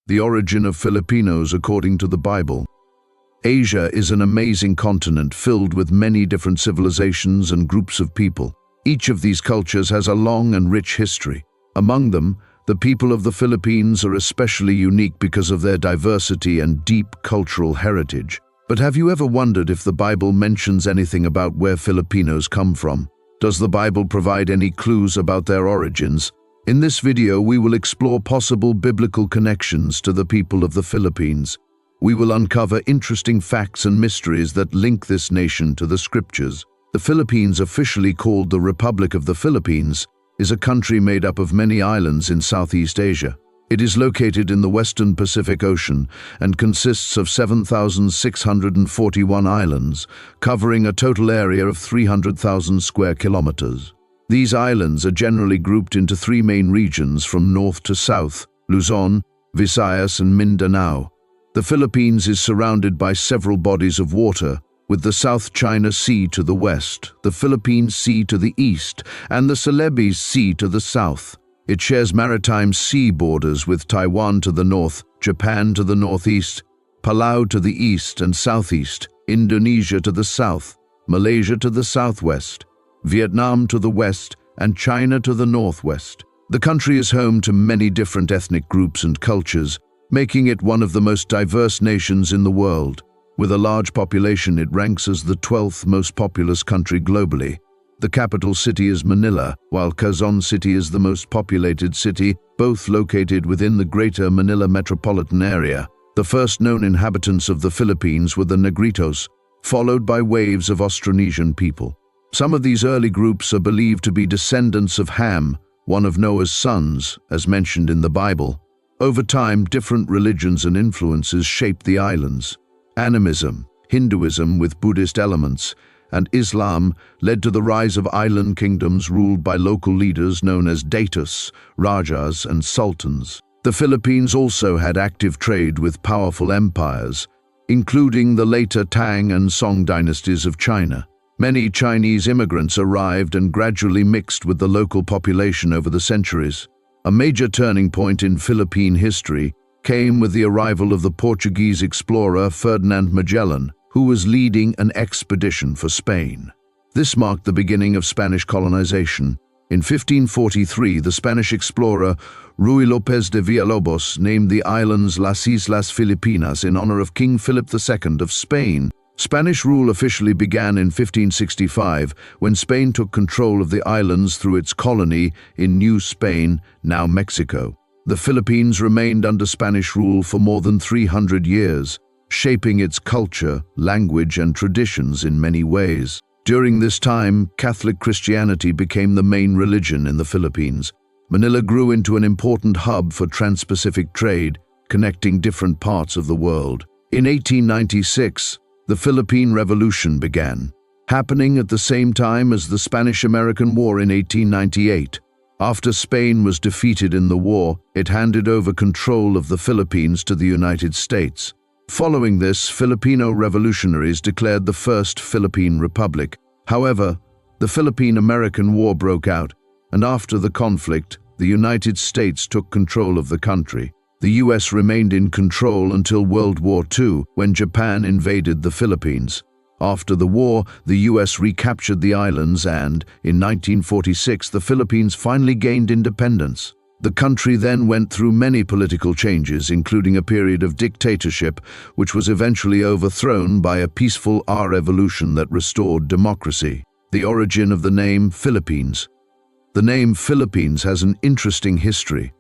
The origin of Filipinos according to the Bible. Asia is an amazing continent filled with many different civilizations and groups of people. Each of these cultures has a long and rich history. Among them, the people of the Philippines are especially unique because of their diversity and deep cultural heritage. But have you ever wondered if the Bible mentions anything about where Filipinos come from? Does the Bible provide any clues about their origins? In this video, we will explore possible biblical connections to the people of the Philippines. We will uncover interesting facts and mysteries that link this nation to the scriptures. The Philippines, officially called the Republic of the Philippines, is a country made up of many islands in Southeast Asia. It is located in the western Pacific Ocean and consists of 7,641 islands, covering a total area of 300,000 square kilometers. These islands are generally grouped into three main regions from north to south: Luzon, Visayas, and Mindanao. The Philippines is surrounded by several bodies of water, with the South China Sea to the west, the Philippine Sea to the east, and the Celebes Sea to the south. It shares maritime sea borders with Taiwan to the north, Japan to the northeast, Palau to the east and southeast, Indonesia to the south, Malaysia to the southwest, Vietnam to the west, and China to the northwest. The country is home to many different ethnic groups and cultures, making it one of the most diverse nations in the world. With a large population, it ranks as the 12th most populous country globally. The capital city is Manila, while Quezon City is the most populated city, both located within the Greater Manila metropolitan area. The first known inhabitants of the Philippines were the Negritos, followed by waves of Austronesian people. Some of these early groups are believed to be descendants of Ham, one of Noah's sons, as mentioned in the Bible. Over time, different religions and influences shaped the islands. Animism, Hinduism with Buddhist elements, and Islam led to the rise of island kingdoms ruled by local leaders known as datus, rajas, and sultans. The Philippines also had active trade with powerful empires, including the later Tang and Song dynasties of China. Many Chinese immigrants arrived and gradually mixed with the local population over the centuries. A major turning point in Philippine history came with the arrival of the Portuguese explorer Ferdinand Magellan, who was leading an expedition for Spain. This marked the beginning of Spanish colonization. In 1543, the Spanish explorer Ruy López de Villalobos named the islands Las Islas Filipinas in honor of King Philip II of Spain. Spanish rule officially began in 1565, when Spain took control of the islands through its colony in New Spain, now Mexico. The Philippines remained under Spanish rule for more than 300 years, shaping its culture, language, and traditions in many ways. During this time, Catholic Christianity became the main religion in the Philippines. Manila grew into an important hub for trans-Pacific trade, connecting different parts of the world. In 1896, the Philippine Revolution began, happening at the same time as the Spanish-American War in 1898. After Spain was defeated in the war, it handed over control of the Philippines to the United States. Following this, Filipino revolutionaries declared the First Philippine Republic. However, the Philippine-American War broke out, and after the conflict, the United States took control of the country. The U.S. remained in control until World War II, when Japan invaded the Philippines. After the war, the U.S. recaptured the islands and, in 1946, the Philippines finally gained independence. The country then went through many political changes, including a period of dictatorship, which was eventually overthrown by a peaceful revolution that restored democracy. The origin of the name Philippines. The name Philippines has an interesting history.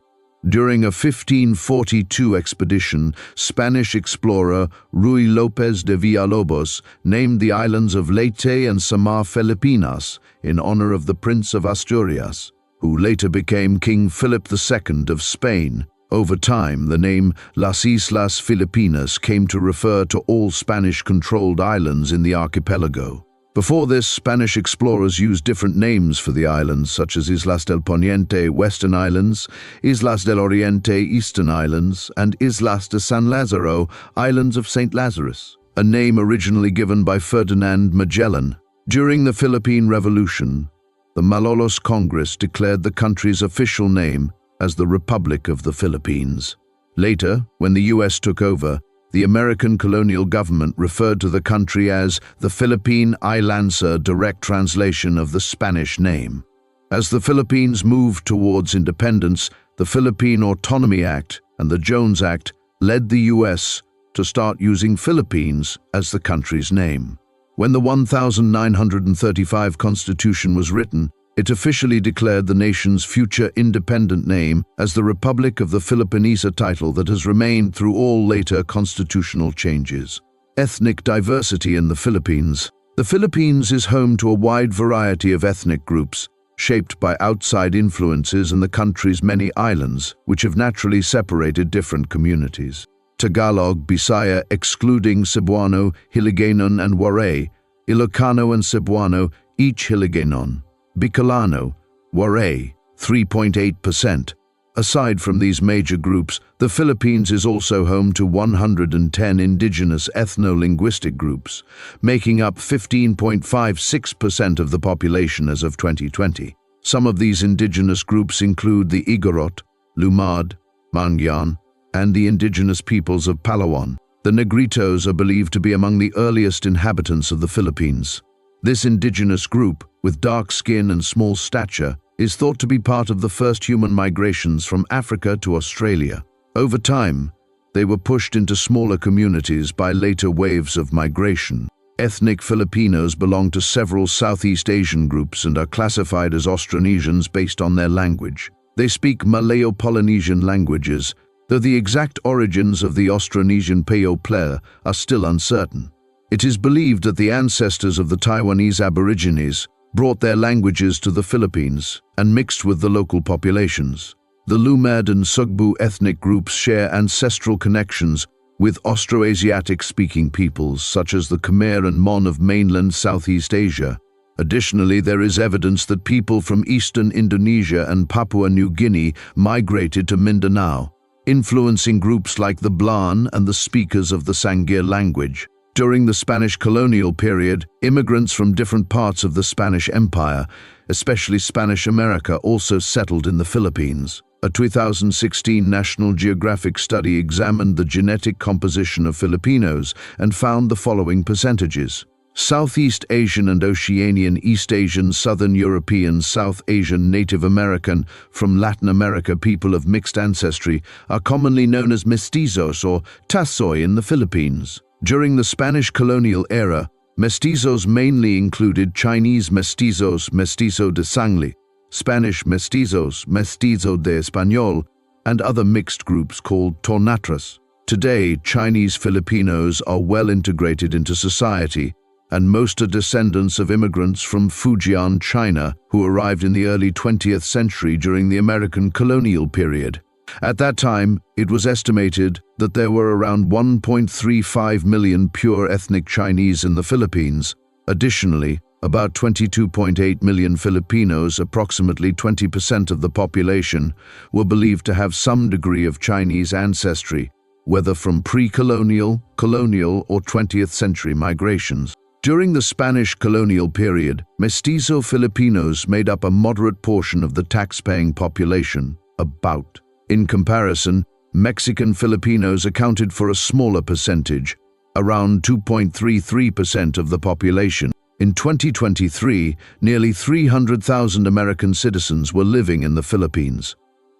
During a 1542 expedition, Spanish explorer Ruy López de Villalobos named the islands of Leyte and Samar Filipinas in honor of the Prince of Asturias, who later became King Philip II of Spain. Over time, the name Las Islas Filipinas came to refer to all Spanish-controlled islands in the archipelago. Before this, Spanish explorers used different names for the islands, such as Islas del Poniente, Western Islands, Islas del Oriente, Eastern Islands, and Islas de San Lázaro, Islands of St. Lazarus, a name originally given by Ferdinand Magellan. During the Philippine Revolution, the Malolos Congress declared the country's official name as the Republic of the Philippines. Later, when the US took over, the American colonial government referred to the country as the Philippine Islands, direct translation of the Spanish name. As the Philippines moved towards independence, the Philippine Autonomy Act and the Jones Act led the US to start using Philippines as the country's name. When the 1935 Constitution was written, it officially declared the nation's future independent name as the Republic of the Philippines, a title that has remained through all later constitutional changes. Ethnic diversity in the Philippines. The Philippines is home to a wide variety of ethnic groups, shaped by outside influences and the country's many islands, which have naturally separated different communities. Tagalog, Bisaya, excluding Cebuano, Hiligaynon and Waray, Ilocano and Cebuano, each Hiligaynon. Bicolano, Waray, 3.8%. Aside from these major groups, the Philippines is also home to 110 indigenous ethno-linguistic groups, making up 15.56% of the population as of 2020. Some of these indigenous groups include the Igorot, Lumad, Mangyan, and the indigenous peoples of Palawan. The Negritos are believed to be among the earliest inhabitants of the Philippines. This indigenous group, with dark skin and small stature, is thought to be part of the first human migrations from Africa to Australia. Over time, they were pushed into smaller communities by later waves of migration. Ethnic Filipinos belong to several Southeast Asian groups and are classified as Austronesians based on their language. They speak Malayo-Polynesian languages, though the exact origins of the Austronesian Payo-Plea are still uncertain. It is believed that the ancestors of the Taiwanese Aborigines brought their languages to the Philippines and mixed with the local populations. The Lumad and Sugbu ethnic groups share ancestral connections with Austroasiatic-speaking peoples such as the Khmer and Mon of mainland Southeast Asia. Additionally, there is evidence that people from eastern Indonesia and Papua New Guinea migrated to Mindanao, influencing groups like the Blan and the speakers of the Sangir language. During the Spanish colonial period, immigrants from different parts of the Spanish Empire, especially Spanish America, also settled in the Philippines. A 2016 National Geographic study examined the genetic composition of Filipinos and found the following percentages. Southeast Asian and Oceanian, East Asian, Southern European, South Asian, Native American, from Latin America people of mixed ancestry are commonly known as mestizos or tasoy in the Philippines. During the Spanish colonial era, mestizos mainly included Chinese mestizos, mestizo de sangre, Spanish mestizos, mestizo de español, and other mixed groups called tornatras. Today, Chinese Filipinos are well integrated into society, and most are descendants of immigrants from Fujian, China, who arrived in the early 20th century during the American colonial period. At that time, it was estimated that there were around 1.35 million pure ethnic Chinese in the Philippines. Additionally, about 22.8 million Filipinos, approximately 20% of the population, were believed to have some degree of Chinese ancestry, whether from pre-colonial, colonial, or 20th century migrations. During the Spanish colonial period, mestizo Filipinos made up a moderate portion of the tax-paying population, about. In comparison, Mexican Filipinos accounted for a smaller percentage, around 2.33% of the population. In 2023, nearly 300,000 American citizens were living in the Philippines.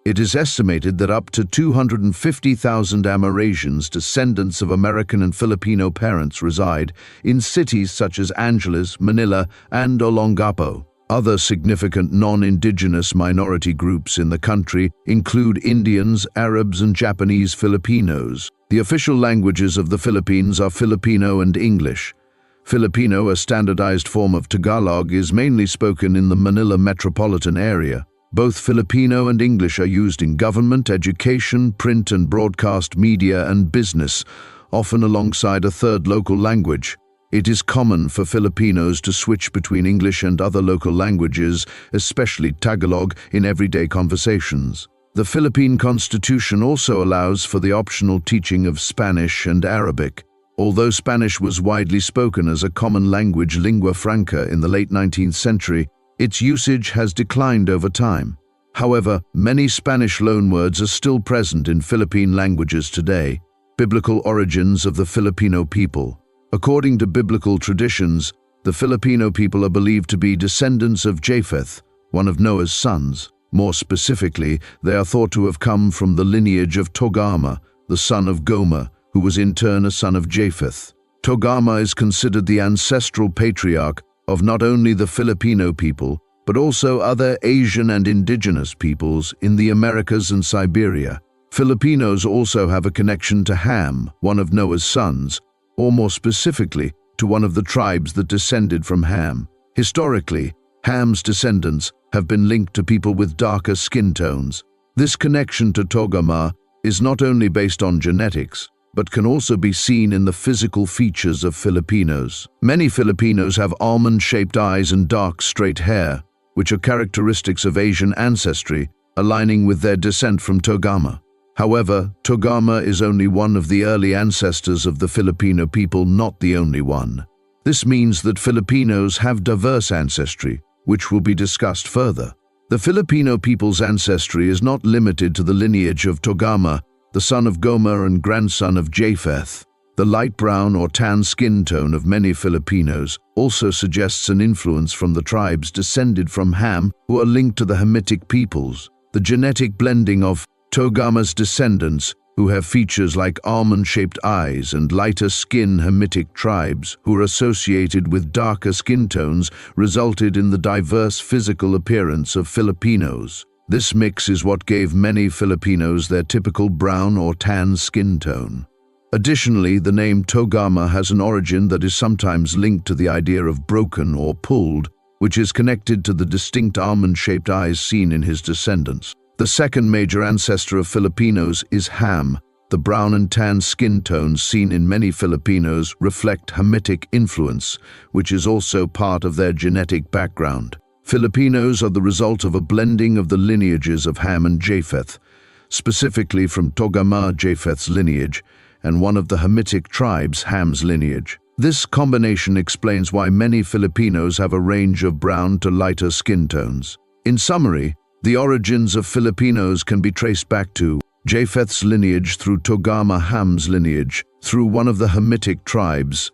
It is estimated that up to 250,000 Amerasians, descendants of American and Filipino parents, reside in cities such as Angeles, Manila, and Olongapo. Other significant non-indigenous minority groups in the country include Indians, Arabs, and Japanese Filipinos. The official languages of the Philippines are Filipino and English. Filipino, a standardized form of Tagalog, is mainly spoken in the Manila metropolitan area. Both Filipino and English are used in government, education, print and broadcast media, and business, often alongside a third local language. It is common for Filipinos to switch between English and other local languages, especially Tagalog, in everyday conversations. The Philippine Constitution also allows for the optional teaching of Spanish and Arabic. Although Spanish was widely spoken as a common language lingua franca in the late 19th century, its usage has declined over time. However, many Spanish loanwords are still present in Philippine languages today. Biblical origins of the Filipino people. According to biblical traditions, the Filipino people are believed to be descendants of Japheth, one of Noah's sons. More specifically, they are thought to have come from the lineage of Togarmah, the son of Gomer, who was in turn a son of Japheth. Togarmah is considered the ancestral patriarch of not only the Filipino people, but also other Asian and indigenous peoples in the Americas and Siberia. Filipinos also have a connection to Ham, one of Noah's sons, or more specifically, to one of the tribes that descended from Ham. Historically, Ham's descendants have been linked to people with darker skin tones. This connection to Togarmah is not only based on genetics, but can also be seen in the physical features of Filipinos. Many Filipinos have almond-shaped eyes and dark, straight hair, which are characteristics of Asian ancestry, aligning with their descent from Togarmah. However, Togarmah is only one of the early ancestors of the Filipino people, not the only one. This means that Filipinos have diverse ancestry, which will be discussed further. The Filipino people's ancestry is not limited to the lineage of Togarmah, the son of Gomer and grandson of Japheth. The light brown or tan skin tone of many Filipinos also suggests an influence from the tribes descended from Ham, who are linked to the Hamitic peoples. The genetic blending of Togarmah's descendants, who have features like almond-shaped eyes, and lighter skin Hamitic tribes, who are associated with darker skin tones, resulted in the diverse physical appearance of Filipinos. This mix is what gave many Filipinos their typical brown or tan skin tone. Additionally, the name Togarmah has an origin that is sometimes linked to the idea of broken or pulled, which is connected to the distinct almond-shaped eyes seen in his descendants. The second major ancestor of Filipinos is Ham. The brown and tan skin tones seen in many Filipinos reflect Hamitic influence, which is also part of their genetic background. Filipinos are the result of a blending of the lineages of Ham and Japheth, specifically from Togarmah, Japheth's lineage, and one of the Hamitic tribes, Ham's lineage. This combination explains why many Filipinos have a range of brown to lighter skin tones. In summary, the origins of Filipinos can be traced back to Japheth's lineage through Togarmah, Ham's lineage through one of the Hamitic tribes.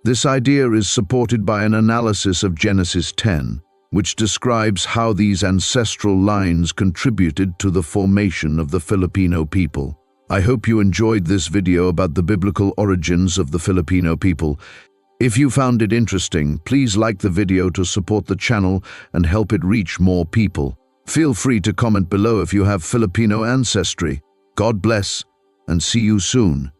This idea is supported by an analysis of Genesis 10, which describes how these ancestral lines contributed to the formation of the Filipino people. I hope you enjoyed this video about the biblical origins of the Filipino people. If you found it interesting, please like the video to support the channel and help it reach more people. Feel free to comment below if you have Filipino ancestry. God bless, and see you soon.